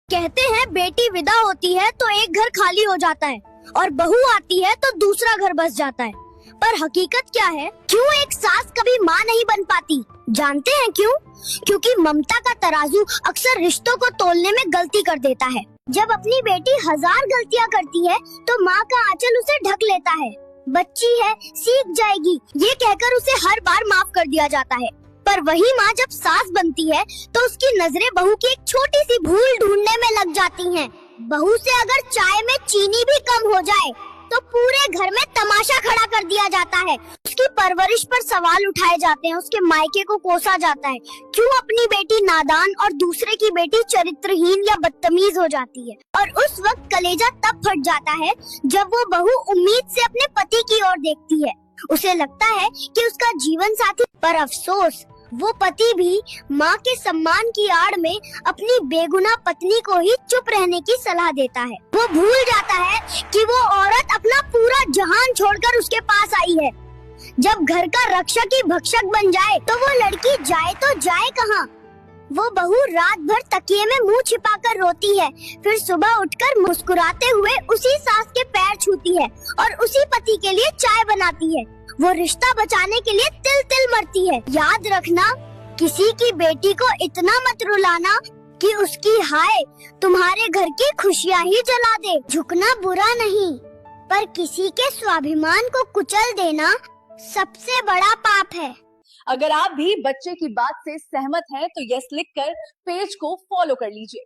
कहते हैं बेटी विदा होती है तो एक घर खाली हो जाता है और बहू आती है तो दूसरा घर बस जाता है। पर हकीकत क्या है? क्यों एक सास कभी माँ नहीं बन पाती? जानते हैं क्यों? क्योंकि ममता का तराजू अक्सर रिश्तों को तोलने में गलती कर देता है। जब अपनी बेटी 1000 गलतियाँ करती है तो माँ का आंचल उसे ढक लेता है। बच्ची है, सीख जाएगी, ये कहकर उसे हर बार माफ कर दिया जाता है। पर वही माँ जब सास बनती है तो उसकी नजरें बहू की एक छोटी सी भूल ढूंढने में लग जाती हैं। बहू से अगर चाय में चीनी भी कम हो जाए तो पूरे घर में तमाशा खड़ा कर दिया जाता है। उसकी परवरिश पर सवाल उठाए जाते हैं, उसके मायके को कोसा जाता है। क्यों अपनी बेटी नादान और दूसरे की बेटी चरित्रहीन या बदतमीज हो जाती है। और उस वक्त कलेजा तब फट जाता है जब वो बहू उम्मीद से अपने पति की ओर देखती है। उसे लगता है कि उसका जीवन साथी, पर अफसोस वो पति भी माँ के सम्मान की आड़ में अपनी बेगुनाह पत्नी को ही चुप रहने की सलाह देता है। वो भूल जाता है कि वो औरत अपना पूरा जहान छोड़कर उसके पास आई है। जब घर का रक्षक ही भक्षक बन जाए तो वो लड़की जाए तो जाए कहाँ? वो बहू रात भर तकिए में मुंह छिपाकर रोती है, फिर सुबह उठकर मुस्कुराते हुए उसी सास के पैर छूती है और उसी पति के लिए चाय बनाती है। वो रिश्ता बचाने के लिए तिल तिल मरती है। याद रखना, किसी की बेटी को इतना मत रुलाना कि उसकी हाय तुम्हारे घर की खुशियाँ ही जला दे। झुकना बुरा नहीं, पर किसी के स्वाभिमान को कुचल देना सबसे बड़ा पाप है। अगर आप भी बच्चे की बात से सहमत हैं तो यस लिखकर पेज को फॉलो कर लीजिए।